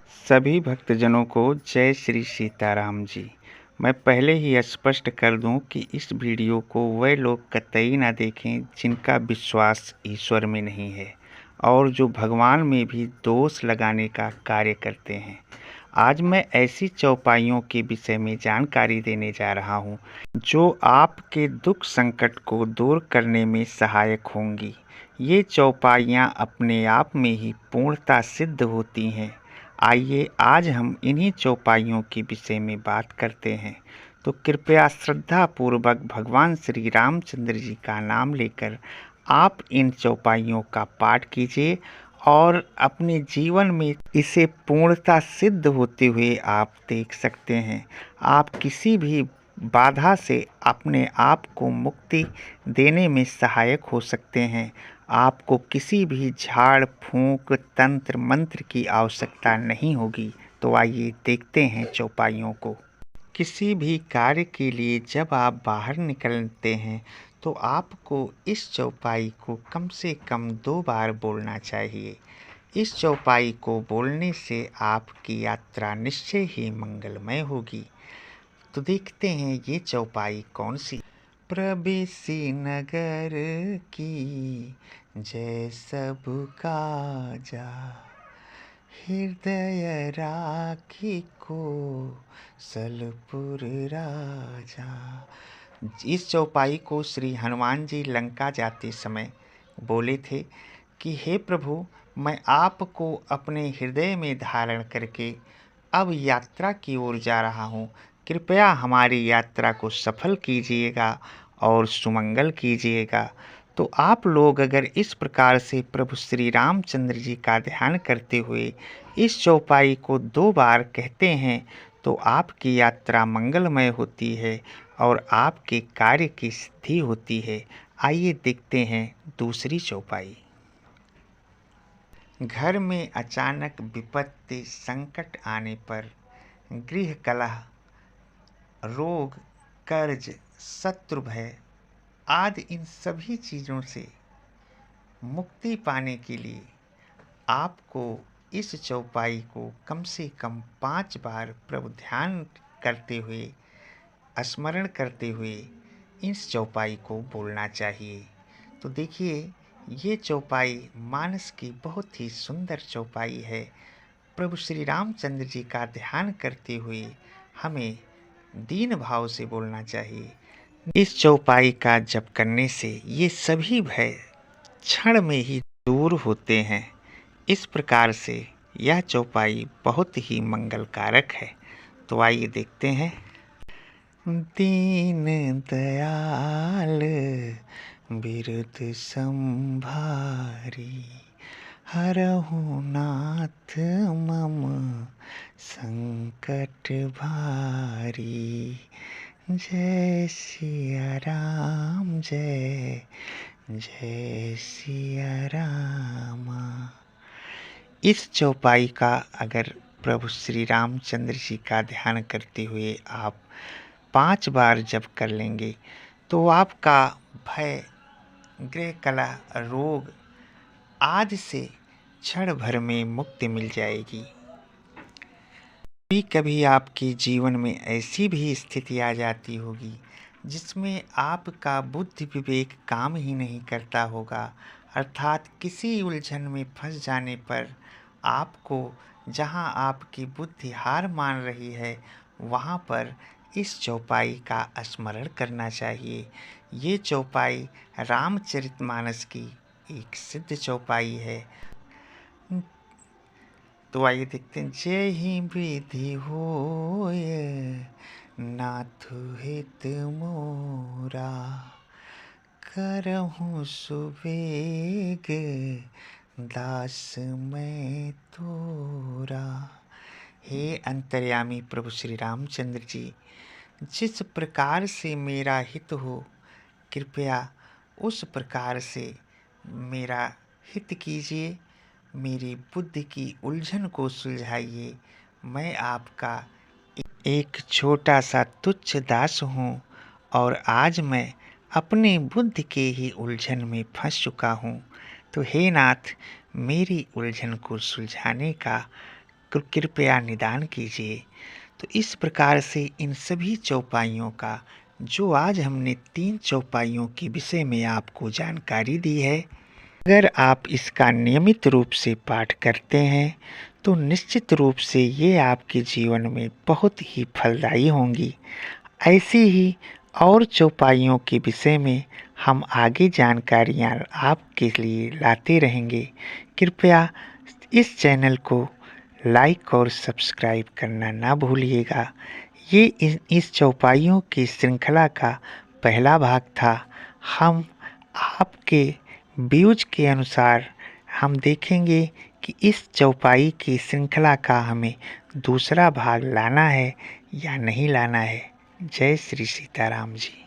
सभी भक्तजनों को जय श्री सीताराम जी। मैं पहले ही स्पष्ट कर दूं कि इस वीडियो को वे लोग कतई ना देखें जिनका विश्वास ईश्वर में नहीं है और जो भगवान में भी दोष लगाने का कार्य करते हैं। आज मैं ऐसी चौपाइयों के विषय में जानकारी देने जा रहा हूं जो आपके दुख संकट को दूर करने में सहायक होंगी। ये चौपाइयाँ अपने आप में ही पूर्णता सिद्ध होती हैं। आइए आज हम इन्हीं चौपाइयों के विषय में बात करते हैं। तो कृपया श्रद्धा पूर्वक भगवान श्री रामचंद्र जी का नाम लेकर आप इन चौपाइयों का पाठ कीजिए और अपने जीवन में इसे पूर्णता सिद्ध होते हुए आप देख सकते हैं। आप किसी भी बाधा से अपने आप को मुक्ति देने में सहायक हो सकते हैं। आपको किसी भी झाड़ फूंक तंत्र मंत्र की आवश्यकता नहीं होगी। तो आइए देखते हैं चौपाइयों को। किसी भी कार्य के लिए जब आप बाहर निकलते हैं तो आपको इस चौपाई को कम से कम 2 बार बोलना चाहिए। इस चौपाई को बोलने से आपकी यात्रा निश्चय ही मंगलमय होगी। तो देखते हैं ये चौपाई कौन सी। प्रवेशी नगर की जय सब काजा, हृदय राखी को सलपुर राजा। इस चौपाई को श्री हनुमान जी लंका जाते समय बोले थे कि हे प्रभु, मैं आपको अपने हृदय में धारण करके अब यात्रा की ओर जा रहा हूँ। कृपया हमारी यात्रा को सफल कीजिएगा और सुमंगल कीजिएगा। तो आप लोग अगर इस प्रकार से प्रभु श्री रामचंद्र जी का ध्यान करते हुए इस चौपाई को 2 बार कहते हैं तो आपकी यात्रा मंगलमय होती है और आपके कार्य की सिद्धि होती है। आइए देखते हैं दूसरी चौपाई। घर में अचानक विपत्ति संकट आने पर गृह कलह, रोग, कर्ज, शत्रु भय आदि इन सभी चीज़ों से मुक्ति पाने के लिए आपको इस चौपाई को कम से कम 5 बार प्रभु ध्यान करते हुए, स्मरण करते हुए इस चौपाई को बोलना चाहिए। तो देखिए, ये चौपाई मानस की बहुत ही सुंदर चौपाई है। प्रभु श्री रामचंद्र जी का ध्यान करते हुए हमें दीन भाव से बोलना चाहिए। इस चौपाई का जप करने से ये सभी भय क्षण में ही दूर होते हैं। इस प्रकार से यह चौपाई बहुत ही मंगलकारक है। तो आइए देखते हैं। दीन दयाल बिरद संभारी, हरहु नाथ मम संकट भारी। जय सिया राम, जय जय सिया राम। इस चौपाई का अगर प्रभु श्री रामचंद्र जी का ध्यान करते हुए आप 5 बार जप कर लेंगे तो आपका भय, गृह कलह, रोग आदि से क्षण भर में मुक्ति मिल जाएगी। कभी कभी आपके जीवन में ऐसी भी स्थिति आ जाती होगी जिसमें आपका बुद्धि विवेक काम ही नहीं करता होगा, अर्थात किसी उलझन में फंस जाने पर आपको जहां आपकी बुद्धि हार मान रही है वहां पर इस चौपाई का स्मरण करना चाहिए। ये चौपाई रामचरितमानस की एक सिद्ध चौपाई है। तो आइए देखते हैं। जय ही विधि होय नाथ हित मोरा, करहूँ सुवेग दास मैं तोरा। हे अंतर्यामी प्रभु श्री रामचंद्र जी, जिस प्रकार से मेरा हित हो कृपया उस प्रकार से मेरा हित कीजिए, मेरी बुद्धि की उलझन को सुलझाइए। मैं आपका एक छोटा सा तुच्छ दास हूँ और आज मैं अपनी बुद्धि के ही उलझन में फंस चुका हूँ। तो हे नाथ, मेरी उलझन को सुलझाने का कृपया निदान कीजिए। तो इस प्रकार से इन सभी चौपाइयों का जो आज हमने 3 चौपाइयों के विषय में आपको जानकारी दी है, अगर आप इसका नियमित रूप से पाठ करते हैं तो निश्चित रूप से ये आपके जीवन में बहुत ही फलदायी होंगी। ऐसी ही और चौपाइयों के विषय में हम आगे जानकारियाँ आपके लिए लाते रहेंगे। कृपया इस चैनल को लाइक और सब्सक्राइब करना ना भूलिएगा। ये इस चौपाइयों की श्रृंखला का पहला भाग था। हम आपके व्यूज के अनुसार हम देखेंगे कि इस चौपाई की श्रृंखला का हमें दूसरा भाग लाना है या नहीं लाना है। जय श्री सीताराम जी।